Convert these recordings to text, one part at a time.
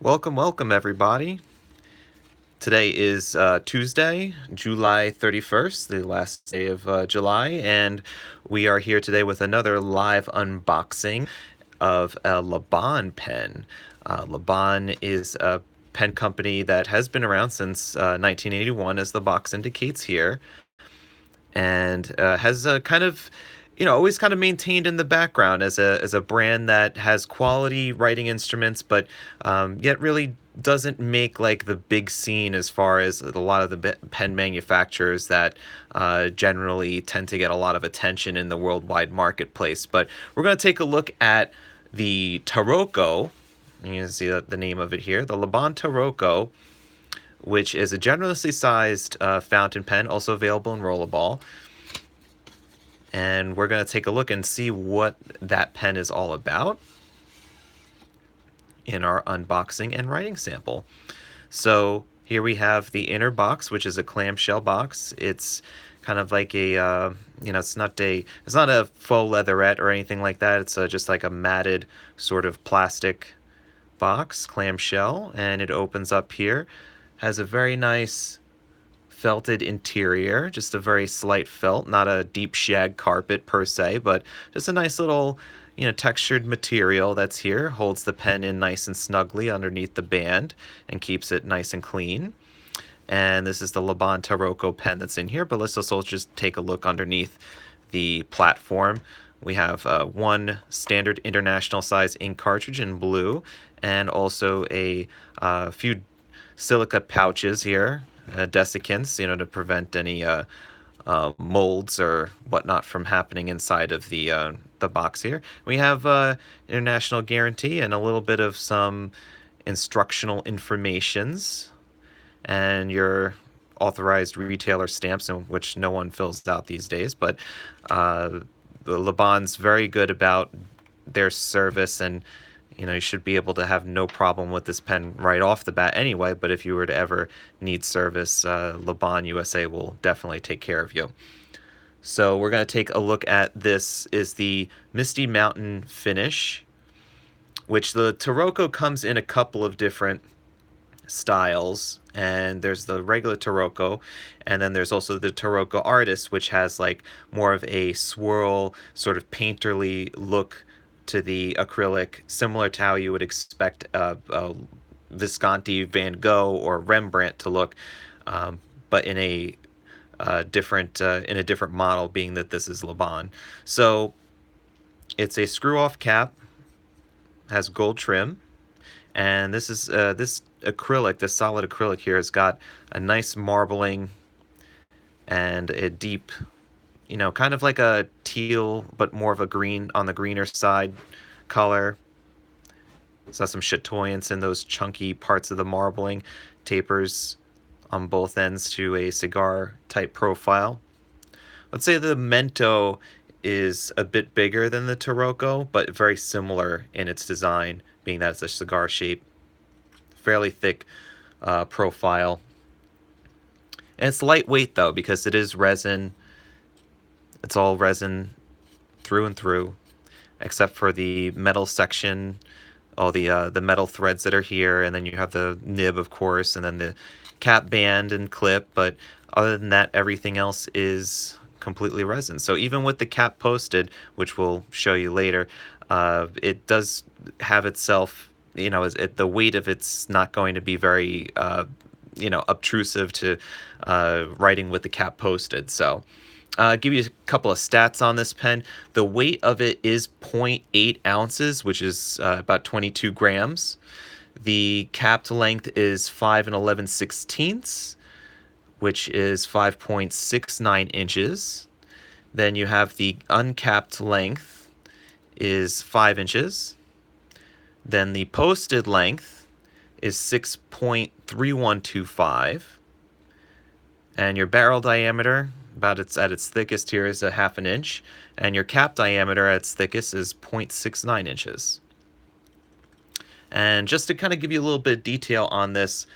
Welcome, everybody. Today is Tuesday, July 31st, the last day of July, and we are here today with another live unboxing of a Laban pen. Laban is a pen company that has been around since 1981, as the box indicates here, and has always kind of maintained in the background as a brand that has quality writing instruments, but yet really doesn't make like the big scene as far as a lot of the pen manufacturers that generally tend to get a lot of attention in the worldwide marketplace. But we're going to take a look at the Taroko. You can see the name of it here, the Laban Taroko, which is a generously sized fountain pen, also available in rollerball. And we're going to take a look and see what that pen is all about in our unboxing and writing sample. So here we have the inner box, which is a clamshell box. It's kind of like it's not a faux leatherette or anything like that. It's just like a matted sort of plastic box, clamshell, and it opens up here. Has a very nice felted interior, just a very slight felt, not a deep shag carpet per se, but just a nice little, textured material that's here, holds the pen in nice and snugly underneath the band and keeps it nice and clean. And this is the Laban Taroko pen that's in here, but let's also just take a look underneath the platform. We have one standard international size ink cartridge in blue, and also a few silica pouches here, desiccants, to prevent any molds or whatnot from happening inside of the box here. We have international guarantee and a little bit of some instructional informations and your authorized retailer stamps, in which no one fills out these days. But the Laban's very good about their service, and you should be able to have no problem with this pen right off the bat anyway. But if you were to ever need service, Laban USA will definitely take care of you. So we're going to take a look at this is the Misty Mountain finish, which the Taroko comes in a couple of different styles, and there's the regular Taroko, and then there's also the Taroko Artist, which has like more of a swirl, sort of painterly look to the acrylic, similar to how you would expect a Visconti, Van Gogh, or Rembrandt to look, but in a different model, being that this is Laban. So it's a screw-off cap, has gold trim, and this acrylic, this solid acrylic here, has got a nice marbling and a deep, kind of like a teal, but more of a green on the greener side color. It's got some chatoyance in those chunky parts of the marbling, tapers on both ends to a cigar type profile. Let's say the Mento is a bit bigger than the Taroko, but very similar in its design, being that it's a cigar shape, fairly thick profile. And it's lightweight though, because it is resin. It's all resin through and through, except for the metal section, all the metal threads that are here, and then you have the nib, of course, and then the cap band and clip. But other than that, everything else is completely resin. So even with the cap posted, which we'll show you later, it does have itself, the weight of it's not going to be very, obtrusive to writing with the cap posted. So give you a couple of stats on this pen. The weight of it is 0.8 ounces, which is about 22 grams. The capped length is 5 and 11 sixteenths, which is 5.69 inches. Then you have the uncapped length is 5 inches. Then the posted length is 6.3125. And your barrel diameter, at its thickest here, is a half an inch. And your cap diameter at its thickest is 0.69 inches. And just to kind of give you a little bit of detail on this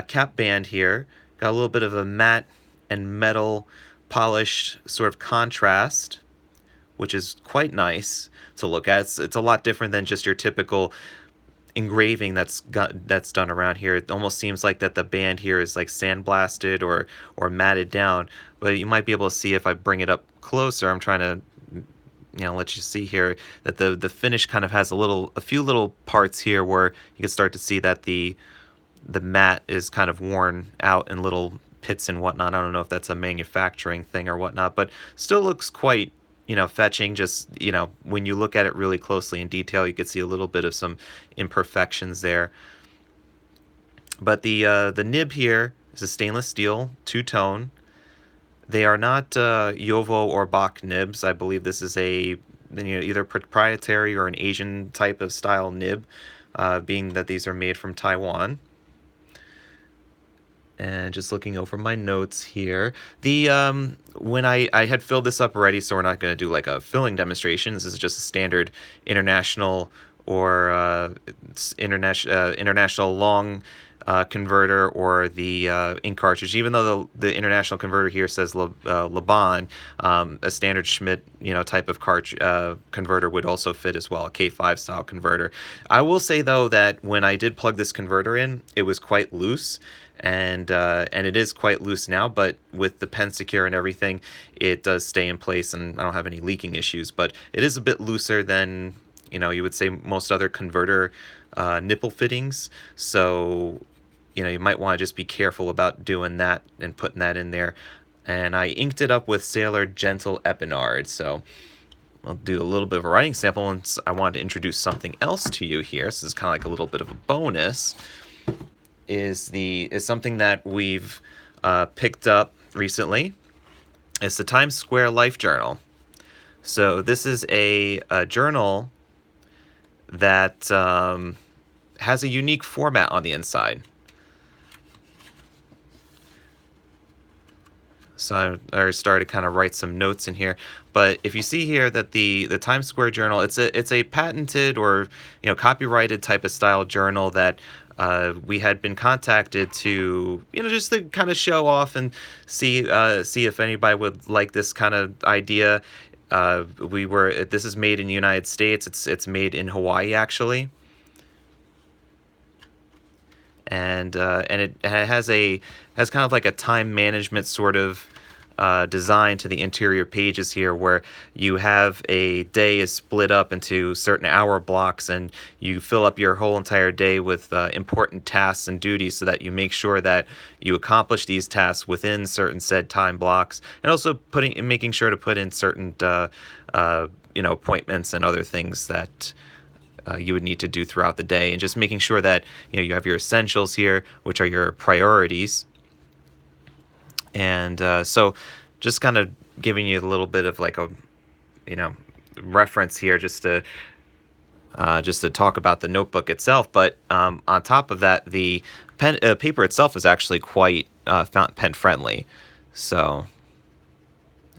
cap band here, got a little bit of a matte and metal polished sort of contrast, which is quite nice to look at. It's a lot different than just your typical engraving that's done around here. It almost seems like that the band here is like sandblasted or matted down, but you might be able to see if I bring it up closer. I'm trying to let you see here that the finish kind of has a few little parts here where you can start to see that the mat is kind of worn out in little pits and whatnot. I don't know if that's a manufacturing thing or whatnot, but still looks quite, fetching. Just, when you look at it really closely in detail, you could see a little bit of some imperfections there. But the nib here is a stainless steel two-tone. They are not Yovo or Bach nibs. I believe this is either proprietary or an Asian type of style nib, being that these are made from Taiwan. And just looking over my notes here, the when I had filled this up already, so we're not going to do like a filling demonstration. This is just a standard international or international long converter, or the ink cartridge. Even though the international converter here says Laban, a standard Schmidt type of converter would also fit as well, a K5 style converter. I will say though that when I did plug this converter in, it was quite loose. And it is quite loose now, but with the pen secure and everything, it does stay in place, and I don't have any leaking issues. But it is a bit looser than you would say most other converter nipple fittings. So you might want to just be careful about doing that and putting that in there. And I inked it up with Sailor Jentle Epinard. So I'll do a little bit of a writing sample, and I wanted to introduce something else to you here. So this is kind of like a little bit of a bonus. Is something that we've picked up recently. It's the Timesquare Life Journal. So this is a journal that has a unique format on the inside. So I started to kind of write some notes in here. But if you see here that the Timesquare Journal, it's a patented or copyrighted type of style journal that we had been contacted to, just to kind of show off and see if anybody would like this kind of idea. This is made in the United States. It's made in Hawaii, actually. And it has kind of like a time management sort of design to the interior pages here, where you have a day is split up into certain hour blocks, and you fill up your whole entire day with important tasks and duties, so that you make sure that you accomplish these tasks within certain said time blocks, and also making sure to put in certain appointments and other things that you would need to do throughout the day, and just making sure that you have your essentials here, which are your priorities. And so just kind of giving you a little bit of like a reference here, just to talk about the notebook itself. But on top of that, the paper itself is actually quite fountain pen friendly. So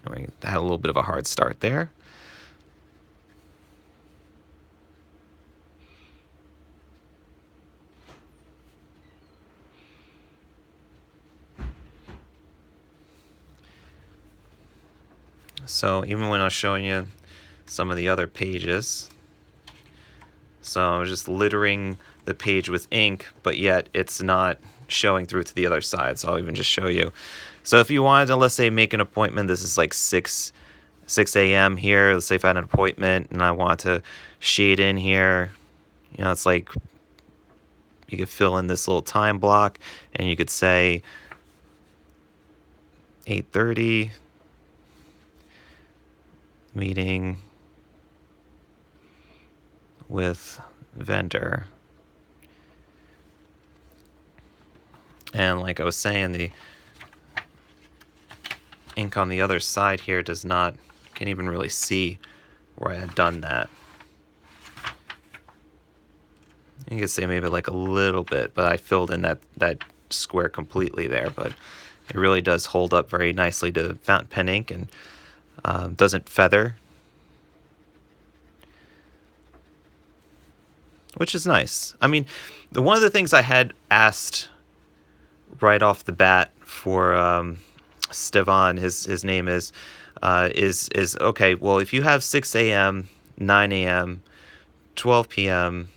we had a little bit of a hard start there. So even when I was showing you some of the other pages, so I was just littering the page with ink, but yet it's not showing through to the other side. So I'll even just show you. So if you wanted to, let's say, make an appointment, this is like 6 a.m. here. Let's say if I had an appointment and I want to shade in here, it's like you could fill in this little time block, and you could say 8:30. Meeting with vendor. And like I was saying, the ink on the other side here can't even really see where I had done that. You could say maybe like a little bit, but I filled in that square completely there. But it really does hold up very nicely to fountain pen ink, and doesn't feather, which is nice. I mean, one of the things I had asked right off the bat for Stevan, his name is okay, well, if you have 6 a.m., 9 a.m., 12 p.m.,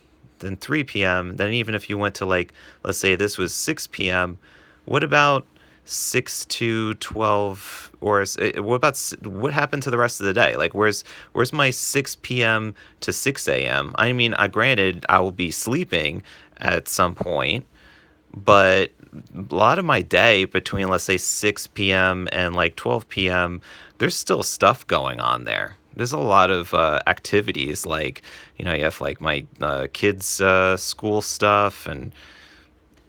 then 3 p.m., then even if you went to like, let's say this was 6 p.m., what about 6 to 12, or what about what happened to the rest of the day? Like, where's my 6 p.m. to 6 a.m.? I mean, granted, I will be sleeping at some point, but a lot of my day between, let's say, 6 p.m. and like 12 p.m., there's still stuff going on there. There's a lot of activities, like, you have like my kids' school stuff, and,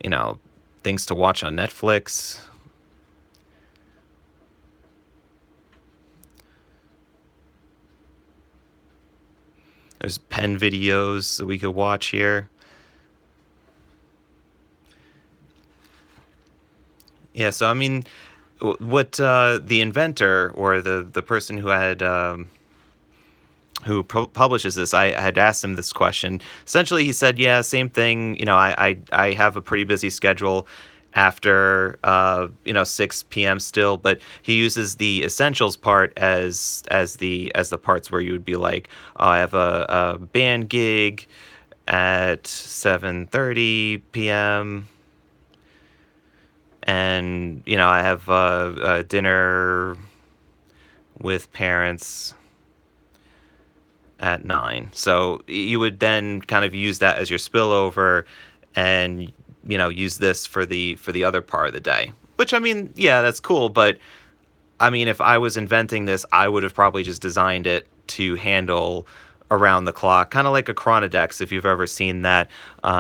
you know, things to watch on Netflix. There's pen videos that we could watch here. Yeah, so I mean, what the inventor, or the person who had publishes this, I had asked him this question. Essentially, he said, "Yeah, same thing. I have a pretty busy schedule after 6 p.m. still, but he uses the essentials part as the parts where you would be like, oh, I have a band gig at 7:30 p.m. and I have a dinner with parents at 9. So you would then kind of use that as your spillover, and use this for the other part of the day. Which, I mean, yeah, that's cool, but I mean, if I was inventing this, I would have probably just designed it to handle around the clock, kind of like a Chronodex. If you've ever seen that,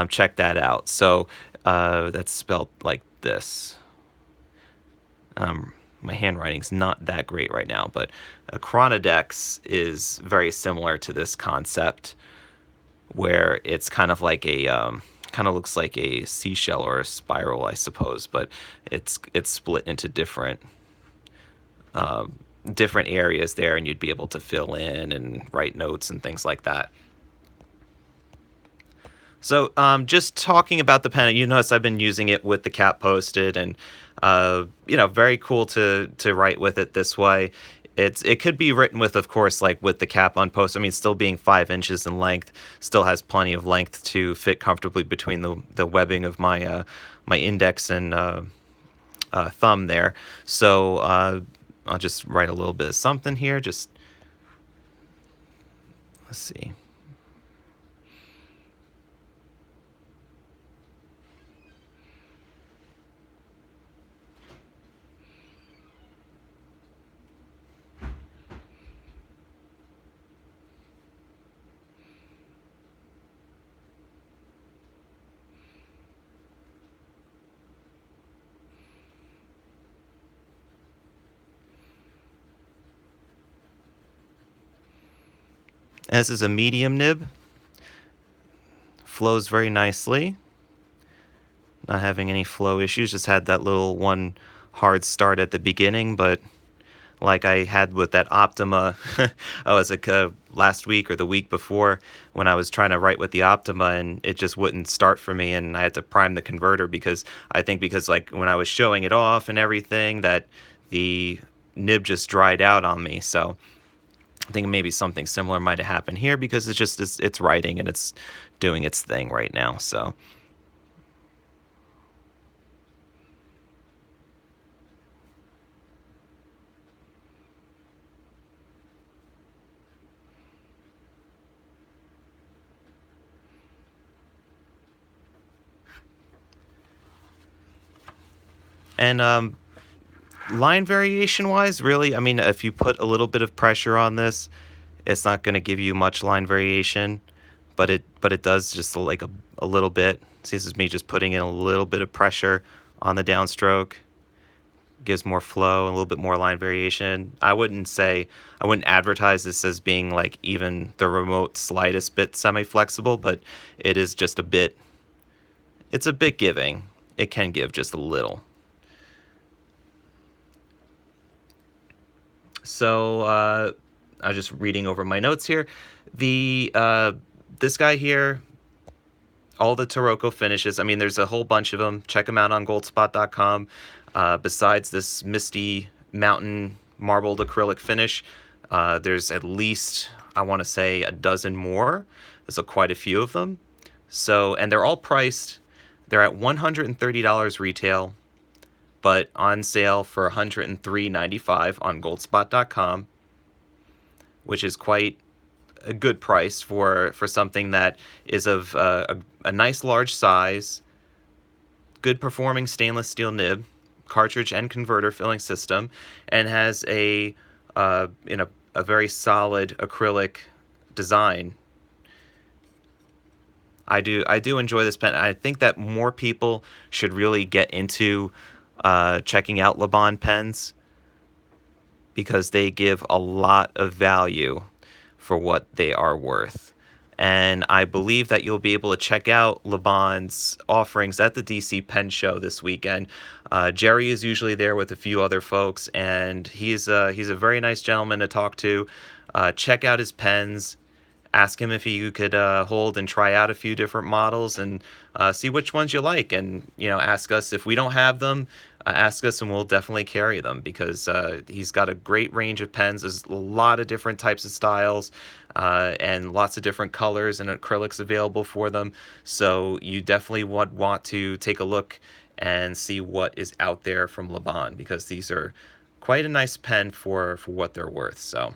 check that out. So that's spelled like this. My handwriting's not that great right now, but a Chronodex is very similar to this concept, where it's kind of like kind of looks like a seashell or a spiral, I suppose, but it's split into different areas there, and you'd be able to fill in and write notes and things like that. So, just talking about the pen, you notice I've been using it with the cap posted, and very cool to write with it this way. It could be written with, of course, like with the cap unposted. I mean, still being 5 inches in length, still has plenty of length to fit comfortably between the webbing of my index and thumb there. So I'll just write a little bit of something here. Just let's see. This is a medium nib. Flows very nicely. Not having any flow issues. Just had that little one hard start at the beginning, but like I had with that Optima, I was like last week or the week before, when I was trying to write with the Optima, and it just wouldn't start for me, and I had to prime the converter, because I think, because like when I was showing it off and everything, that the nib just dried out on me. So I think maybe something similar might have happened here, because it's writing and it's doing its thing right now. So and line variation wise, really, I mean, if you put a little bit of pressure on this, it's not going to give you much line variation, but it does just like a little bit. See, this is me just putting in a little bit of pressure on the downstroke. Gives more flow, a little bit more line variation. I wouldn't advertise this as being like even the remote slightest bit semi-flexible, but it is just a bit, it's a bit giving. It can give just a little. So I'm just reading over my notes here. The This guy here, all the Taroko finishes. I mean, there's a whole bunch of them. Check them out on goldspot.com. Besides this Misty Mountain marbled acrylic finish, there's at least, I want to say, a dozen more. There's quite a few of them. So, and they're all priced, they're at $130 retail, but on sale for $103.95 on goldspot.com, which is quite a good price for something that is of a nice large size, good performing stainless steel nib, cartridge and converter filling system, and has a very solid acrylic design. I do enjoy this pen. I think that more people should really get into checking out Laban pens because they give a lot of value for what they are worth. And I believe that you'll be able to check out Laban's offerings at the DC Pen Show this weekend. Jerry is usually there with a few other folks, and he's a very nice gentleman to talk to. Check out his pens. Ask him if you could hold and try out a few different models and see which ones you like. And ask us if we don't have them. Ask us and we'll definitely carry them because he's got a great range of pens. There's a lot of different types of styles and lots of different colors and acrylics available for them. So you definitely would want to take a look and see what is out there from Laban because these are quite a nice pen for what they're worth. So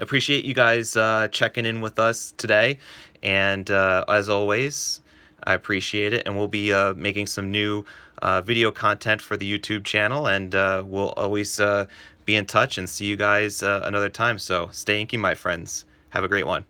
appreciate you guys checking in with us today. And as always, I appreciate it. And we'll be making some new video content for the YouTube channel. And we'll always be in touch and see you guys another time. So stay inky, my friends. Have a great one.